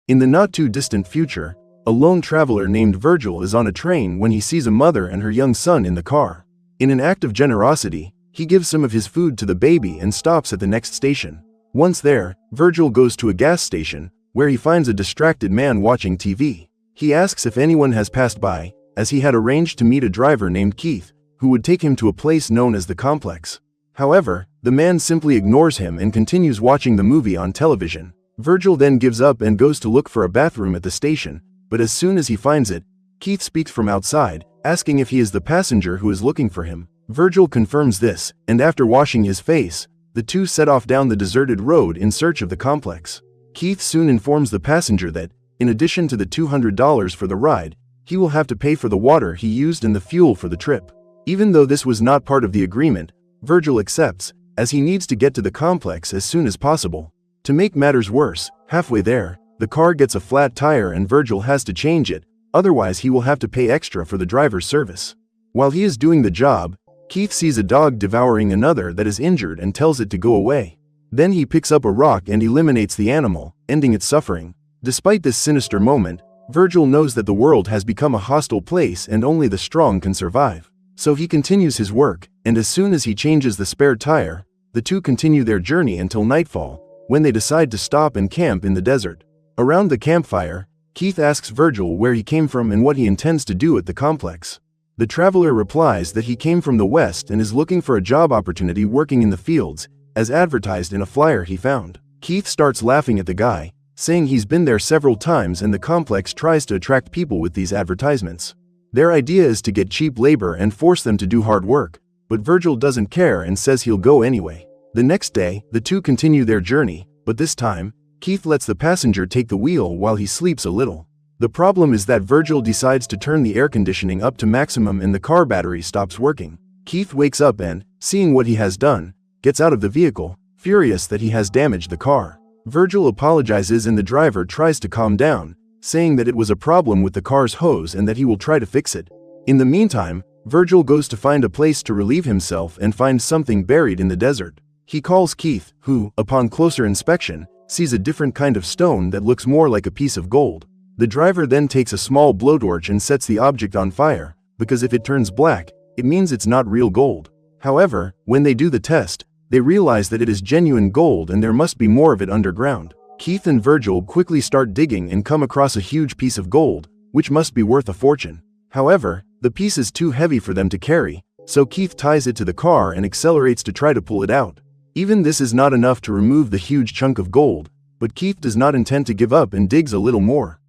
In the not-too-distant future, a lone traveler named Virgil is on a train when he sees a mother and her young son in the car. In an act of generosity, he gives some of his food to the baby and stops at the next station. Once there, Virgil goes to a gas station, where he finds a distracted man watching TV. He asks if anyone has passed by, as he had arranged to meet a driver named Keith, who would take him to a place known as the Complex. However, the man simply ignores him and continues watching the movie on television. Virgil then gives up and goes to look for a bathroom at the station, but as soon as he finds it, Keith speaks from outside, asking if he is the passenger who is looking for him. Virgil confirms this, and after washing his face, the two set off down the deserted road in search of the complex. Keith soon informs the passenger that, in addition to the $200 for the ride, he will have to pay for the water he used and the fuel for the trip. Even though this was not part of the agreement, Virgil accepts, as he needs to get to the complex as soon as possible. To make matters worse, halfway there, the car gets a flat tire and Virgil has to change it, otherwise he will have to pay extra for the driver's service. While he is doing the job, Keith sees a dog devouring another that is injured and tells it to go away. Then he picks up a rock and eliminates the animal, ending its suffering. Despite this sinister moment, Virgil knows that the world has become a hostile place and only the strong can survive. So he continues his work, and as soon as he changes the spare tire, the two continue their journey until nightfall, when they decide to stop and camp in the desert. Around the campfire, Keith asks Virgil where he came from and what he intends to do at the complex. The traveler replies that he came from the west and is looking for a job opportunity working in the fields, as advertised in a flyer he found. Keith starts laughing at the guy, saying he's been there several times and the complex tries to attract people with these advertisements. Their idea is to get cheap labor and force them to do hard work, but Virgil doesn't care and says he'll go anyway. The next day, the two continue their journey, but this time, Keith lets the passenger take the wheel while he sleeps a little. The problem is that Virgil decides to turn the air conditioning up to maximum and the car battery stops working. Keith wakes up and, seeing what he has done, gets out of the vehicle, furious that he has damaged the car. Virgil apologizes and the driver tries to calm down, saying that it was a problem with the car's hose and that he will try to fix it. In the meantime, Virgil goes to find a place to relieve himself and finds something buried in the desert. He calls Keith, who, upon closer inspection, sees a different kind of stone that looks more like a piece of gold. The driver then takes a small blowtorch and sets the object on fire, because if it turns black, it means it's not real gold. However, when they do the test, they realize that it is genuine gold and there must be more of it underground. Keith and Virgil quickly start digging and come across a huge piece of gold, which must be worth a fortune. However, the piece is too heavy for them to carry, so Keith ties it to the car and accelerates to try to pull it out. Even this is not enough to remove the huge chunk of gold, but Keith does not intend to give up and digs a little more.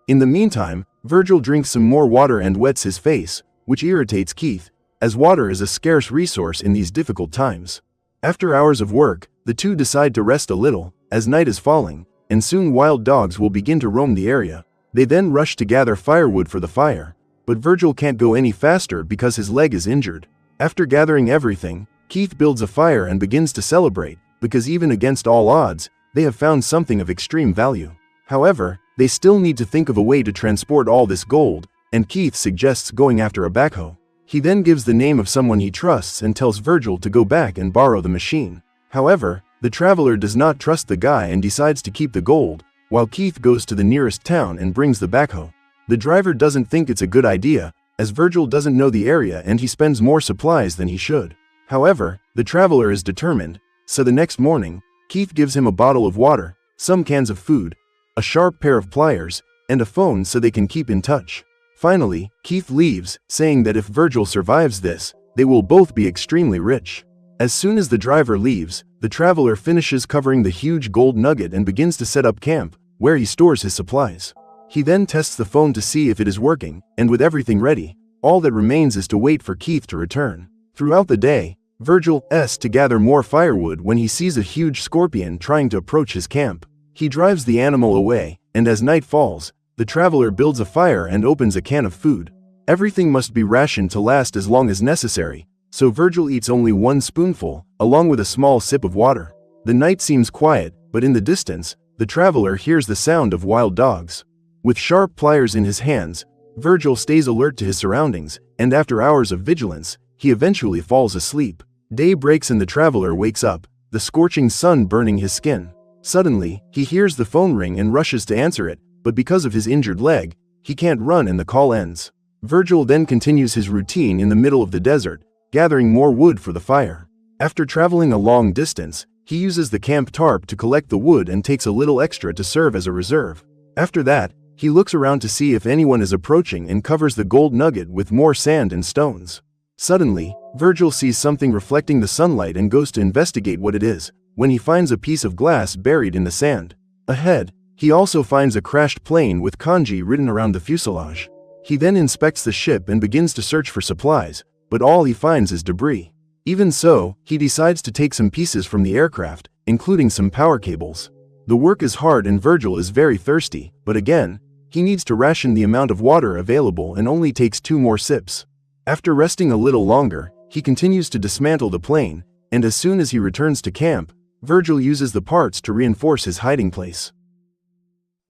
In the meantime, Virgil drinks some more water and wets his face, which irritates Keith, as water is a scarce resource in these difficult times. After hours of work, the two decide to rest a little, as night is falling, and soon wild dogs will begin to roam the area. They then rush to gather firewood for the fire, but Virgil can't go any faster because his leg is injured. After gathering everything, Keith builds a fire and begins to celebrate, because even against all odds, they have found something of extreme value. However, they still need to think of a way to transport all this gold, and Keith suggests going after a backhoe. He then gives the name of someone he trusts and tells Virgil to go back and borrow the machine. However, the traveler does not trust the guy and decides to keep the gold, while Keith goes to the nearest town and brings the backhoe. The driver doesn't think it's a good idea, as Virgil doesn't know the area and he spends more supplies than he should. However, the traveler is determined, so the next morning, Keith gives him a bottle of water, some cans of food, a sharp pair of pliers, and a phone so they can keep in touch. Finally, Keith leaves, saying that if Virgil survives this, they will both be extremely rich. As soon as the driver leaves, the traveler finishes covering the huge gold nugget and begins to set up camp, where he stores his supplies. He then tests the phone to see if it is working, and with everything ready, all that remains is to wait for Keith to return. Throughout the day, Virgil has to gather more firewood when he sees a huge scorpion trying to approach his camp. He drives the animal away, and as night falls, the traveler builds a fire and opens a can of food. Everything must be rationed to last as long as necessary, so Virgil eats only one spoonful, along with a small sip of water. The night seems quiet, but in the distance, the traveler hears the sound of wild dogs. With sharp pliers in his hands, Virgil stays alert to his surroundings, and after hours of vigilance, he eventually falls asleep. Day breaks and the traveler wakes up, the scorching sun burning his skin. Suddenly, he hears the phone ring and rushes to answer it, but because of his injured leg, he can't run and the call ends. Virgil then continues his routine in the middle of the desert, gathering more wood for the fire. After traveling a long distance, he uses the camp tarp to collect the wood and takes a little extra to serve as a reserve. After that, he looks around to see if anyone is approaching and covers the gold nugget with more sand and stones. Suddenly, Virgil sees something reflecting the sunlight and goes to investigate what it is, when he finds a piece of glass buried in the sand. Ahead, he also finds a crashed plane with kanji written around the fuselage. He then inspects the ship and begins to search for supplies, but all he finds is debris. Even so, he decides to take some pieces from the aircraft, including some power cables. The work is hard and Virgil is very thirsty, but again, he needs to ration the amount of water available and only takes 2 more sips. After resting a little longer, he continues to dismantle the plane, and as soon as he returns to camp, Virgil uses the parts to reinforce his hiding place.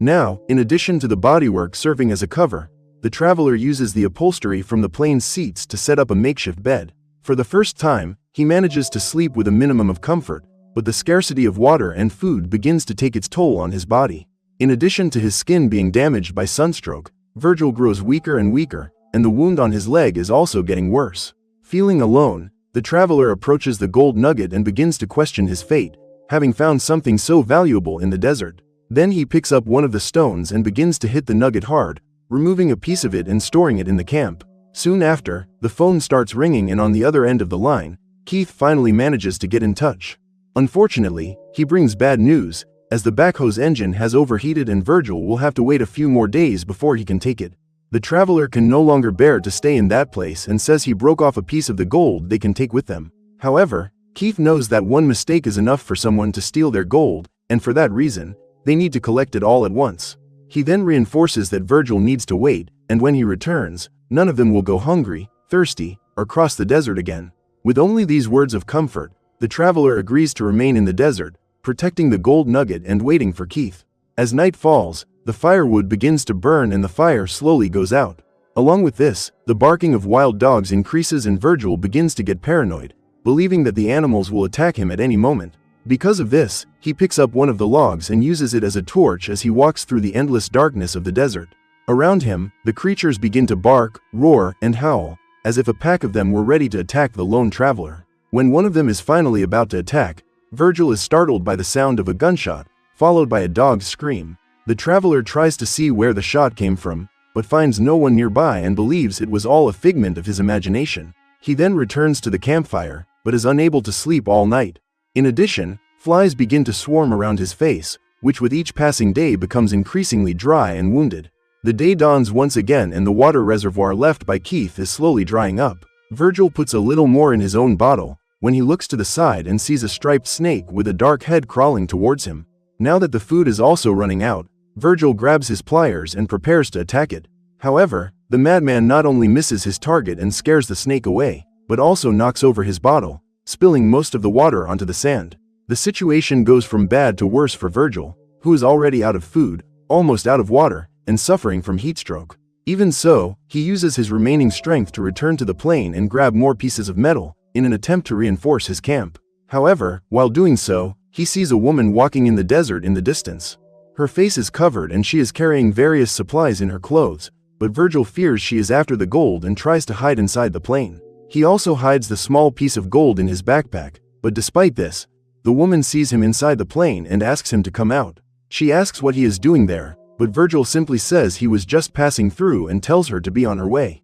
Now, in addition to the bodywork serving as a cover, the traveler uses the upholstery from the plane's seats to set up a makeshift bed. For the first time, he manages to sleep with a minimum of comfort, but the scarcity of water and food begins to take its toll on his body. In addition to his skin being damaged by sunstroke, Virgil grows weaker and weaker, and the wound on his leg is also getting worse. Feeling alone, the traveler approaches the gold nugget and begins to question his fate, having found something so valuable in the desert. Then he picks up one of the stones and begins to hit the nugget hard, removing a piece of it and storing it in the camp. Soon after, the phone starts ringing and on the other end of the line, Keith finally manages to get in touch. Unfortunately, he brings bad news, as the backhoe's engine has overheated and Virgil will have to wait a few more days before he can take it. The traveler can no longer bear to stay in that place and says he broke off a piece of the gold they can take with them. However, Keith knows that one mistake is enough for someone to steal their gold, and for that reason, they need to collect it all at once. He then reinforces that Virgil needs to wait, and when he returns, none of them will go hungry, thirsty, or cross the desert again. With only these words of comfort, the traveler agrees to remain in the desert, protecting the gold nugget and waiting for Keith. As night falls, the firewood begins to burn and the fire slowly goes out. Along with this, the barking of wild dogs increases and Virgil begins to get paranoid, believing that the animals will attack him at any moment. Because of this, he picks up one of the logs and uses it as a torch as he walks through the endless darkness of the desert. Around him, the creatures begin to bark, roar, and howl, as if a pack of them were ready to attack the lone traveler. When one of them is finally about to attack, Virgil is startled by the sound of a gunshot, followed by a dog's scream. The traveler tries to see where the shot came from, but finds no one nearby and believes it was all a figment of his imagination. He then returns to the campfire, but is unable to sleep all night. In addition, flies begin to swarm around his face, which with each passing day becomes increasingly dry and wounded. The day dawns once again and the water reservoir left by Keith is slowly drying up. Virgil puts a little more in his own bottle, when he looks to the side and sees a striped snake with a dark head crawling towards him. Now that the food is also running out, Virgil grabs his pliers and prepares to attack it. However, the madman not only misses his target and scares the snake away, but also knocks over his bottle, spilling most of the water onto the sand. The situation goes from bad to worse for Virgil, who is already out of food, almost out of water, and suffering from heatstroke. Even so, he uses his remaining strength to return to the plane and grab more pieces of metal, in an attempt to reinforce his camp. However, while doing so, he sees a woman walking in the desert in the distance. Her face is covered and she is carrying various supplies in her clothes, but Virgil fears she is after the gold and tries to hide inside the plane. He also hides the small piece of gold in his backpack, but despite this, the woman sees him inside the plane and asks him to come out. She asks what he is doing there, but Virgil simply says he was just passing through and tells her to be on her way.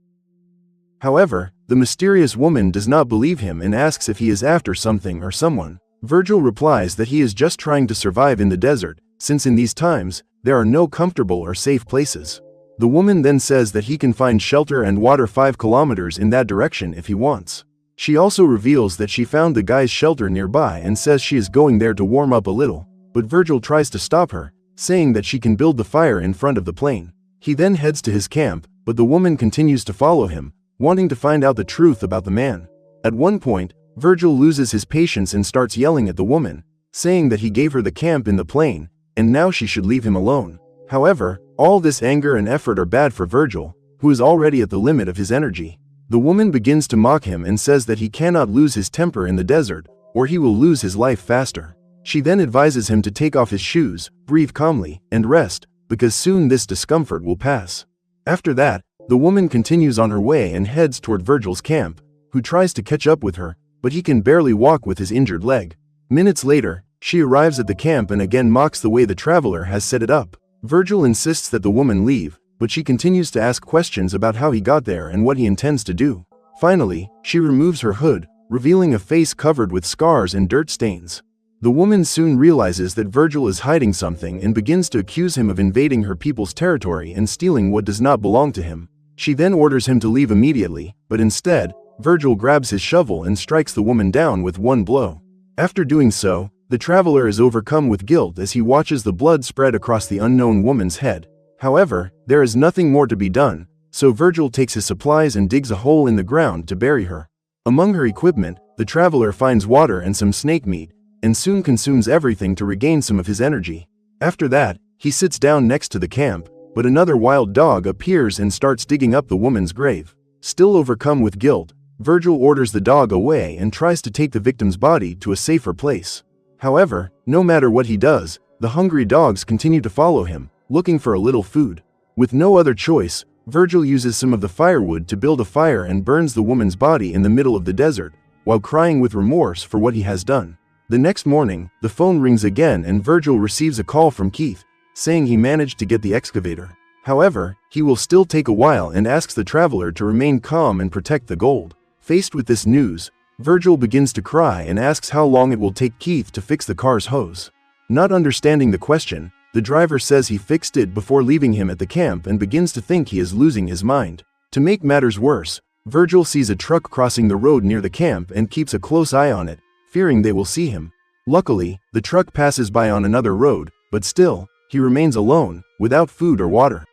However, the mysterious woman does not believe him and asks if he is after something or someone. Virgil replies that he is just trying to survive in the desert, since in these times, there are no comfortable or safe places. The woman then says that he can find shelter and water 5 kilometers in that direction if he wants. She also reveals that she found the guy's shelter nearby and says she is going there to warm up a little, but Virgil tries to stop her, saying that she can build the fire in front of the plane. He then heads to his camp, but the woman continues to follow him, wanting to find out the truth about the man. At one point, Virgil loses his patience and starts yelling at the woman, saying that he gave her the camp in the plane, and now she should leave him alone. However, all this anger and effort are bad for Virgil, who is already at the limit of his energy. The woman begins to mock him and says that he cannot lose his temper in the desert, or he will lose his life faster. She then advises him to take off his shoes, breathe calmly, and rest, because soon this discomfort will pass. After that, the woman continues on her way and heads toward Virgil's camp, who tries to catch up with her, but he can barely walk with his injured leg. Minutes later, she arrives at the camp and again mocks the way the traveler has set it up. Virgil insists that the woman leave, but she continues to ask questions about how he got there and what he intends to do. Finally, she removes her hood, revealing a face covered with scars and dirt stains. The woman soon realizes that Virgil is hiding something and begins to accuse him of invading her people's territory and stealing what does not belong to him. She then orders him to leave immediately, but instead, Virgil grabs his shovel and strikes the woman down with one blow. After doing so, the traveler is overcome with guilt as he watches the blood spread across the unknown woman's head. However, there is nothing more to be done, so Virgil takes his supplies and digs a hole in the ground to bury her. Among her equipment, the traveler finds water and some snake meat, and soon consumes everything to regain some of his energy. After that, he sits down next to the camp, but another wild dog appears and starts digging up the woman's grave. Still overcome with guilt, Virgil orders the dog away and tries to take the victim's body to a safer place. However, no matter what he does, the hungry dogs continue to follow him, looking for a little food. With no other choice, Virgil uses some of the firewood to build a fire and burns the woman's body in the middle of the desert, while crying with remorse for what he has done. The next morning, the phone rings again and Virgil receives a call from Keith, saying he managed to get the excavator. However, he will still take a while and asks the traveler to remain calm and protect the gold. Faced with this news, Virgil begins to cry and asks how long it will take Keith to fix the car's hose. Not understanding the question, the driver says he fixed it before leaving him at the camp and begins to think he is losing his mind. To make matters worse, Virgil sees a truck crossing the road near the camp and keeps a close eye on it, fearing they will see him. Luckily, the truck passes by on another road, but still, he remains alone, without food or water.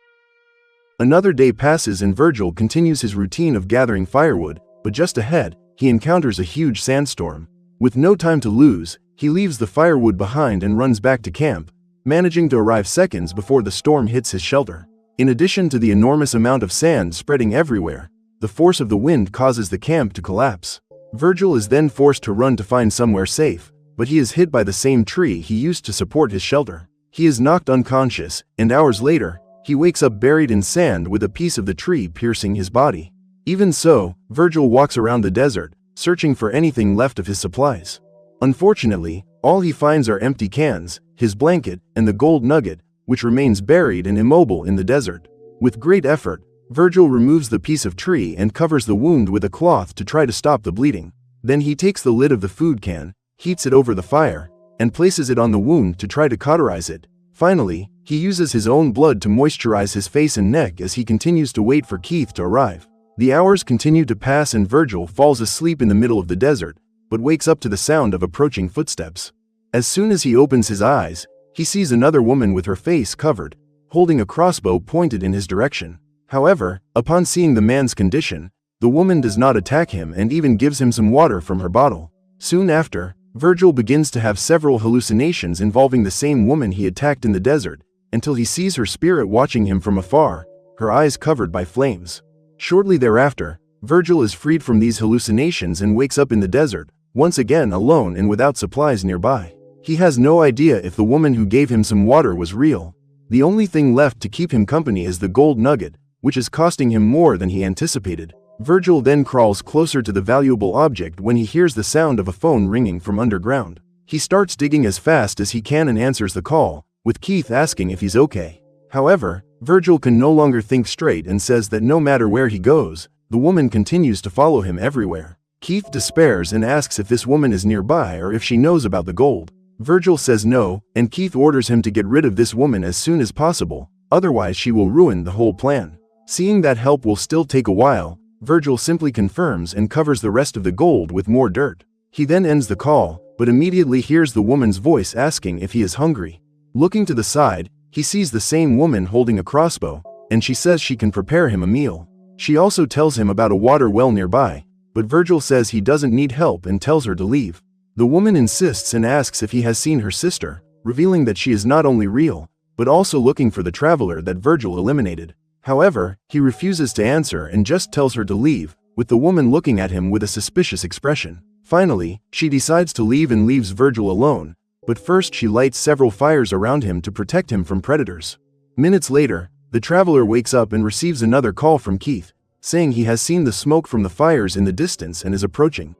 Another day passes and Virgil continues his routine of gathering firewood, but just ahead, he encounters a huge sandstorm. With no time to lose, he leaves the firewood behind and runs back to camp, managing to arrive seconds before the storm hits his shelter. In addition to the enormous amount of sand spreading everywhere, the force of the wind causes the camp to collapse. Virgil is then forced to run to find somewhere safe, but he is hit by the same tree he used to support his shelter. He is knocked unconscious, and hours later, he wakes up buried in sand with a piece of the tree piercing his body. Even so, Virgil walks around the desert, searching for anything left of his supplies. Unfortunately, all he finds are empty cans, his blanket, and the gold nugget, which remains buried and immobile in the desert. With great effort, Virgil removes the piece of tree and covers the wound with a cloth to try to stop the bleeding. Then he takes the lid of the food can, heats it over the fire, and places it on the wound to try to cauterize it. Finally, he uses his own blood to moisturize his face and neck as he continues to wait for Keith to arrive. The hours continue to pass and Virgil falls asleep in the middle of the desert, but wakes up to the sound of approaching footsteps. As soon as he opens his eyes, he sees another woman with her face covered, holding a crossbow pointed in his direction. However, upon seeing the man's condition, the woman does not attack him and even gives him some water from her bottle. Soon after, Virgil begins to have several hallucinations involving the same woman he attacked in the desert, until he sees her spirit watching him from afar, her eyes covered by flames. Shortly thereafter, Virgil is freed from these hallucinations and wakes up in the desert, once again alone and without supplies nearby. He has no idea if the woman who gave him some water was real. The only thing left to keep him company is the gold nugget, which is costing him more than he anticipated. Virgil then crawls closer to the valuable object when he hears the sound of a phone ringing from underground. He starts digging as fast as he can and answers the call, with Keith asking if he's okay. However, Virgil can no longer think straight and says that no matter where he goes, the woman continues to follow him everywhere. Keith despairs and asks if this woman is nearby or if she knows about the gold. Virgil says no, and Keith orders him to get rid of this woman as soon as possible, otherwise she will ruin the whole plan. Seeing that help will still take a while, Virgil simply confirms and covers the rest of the gold with more dirt. He then ends the call, but immediately hears the woman's voice asking if he is hungry. Looking to the side, he sees the same woman holding a crossbow, and she says she can prepare him a meal. She also tells him about a water well nearby, but Virgil says he doesn't need help and tells her to leave. The woman insists and asks if he has seen her sister, revealing that she is not only real, but also looking for the traveler that Virgil eliminated. However, he refuses to answer and just tells her to leave, with the woman looking at him with a suspicious expression. Finally, she decides to leave and leaves Virgil alone, but first she lights several fires around him to protect him from predators. Minutes later, the traveler wakes up and receives another call from Keith, saying he has seen the smoke from the fires in the distance and is approaching.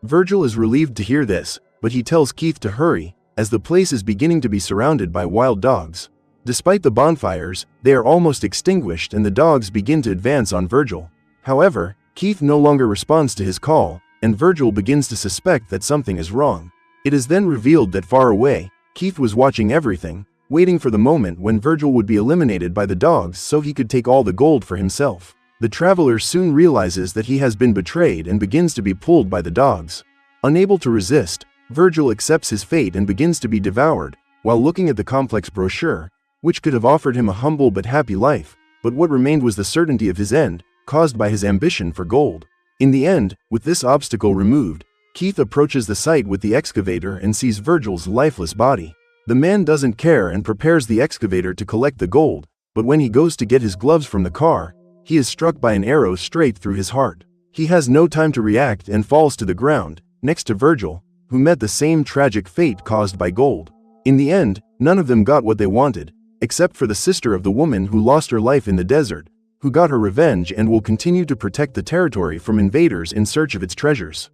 Virgil is relieved to hear this, but he tells Keith to hurry, as the place is beginning to be surrounded by wild dogs. Despite the bonfires, they are almost extinguished and the dogs begin to advance on Virgil. However, Keith no longer responds to his call, and Virgil begins to suspect that something is wrong. It is then revealed that far away, Keith was watching everything, waiting for the moment when Virgil would be eliminated by the dogs so he could take all the gold for himself. The traveler soon realizes that he has been betrayed and begins to be pulled by the dogs. Unable to resist, Virgil accepts his fate and begins to be devoured, while looking at the complex brochure, which could have offered him a humble but happy life, but what remained was the certainty of his end, caused by his ambition for gold. In the end, with this obstacle removed, Keith approaches the site with the excavator and sees Virgil's lifeless body. The man doesn't care and prepares the excavator to collect the gold, but when he goes to get his gloves from the car, he is struck by an arrow straight through his heart. He has no time to react and falls to the ground, next to Virgil, who met the same tragic fate caused by gold. In the end, none of them got what they wanted, except for the sister of the woman who lost her life in the desert, who got her revenge and will continue to protect the territory from invaders in search of its treasures.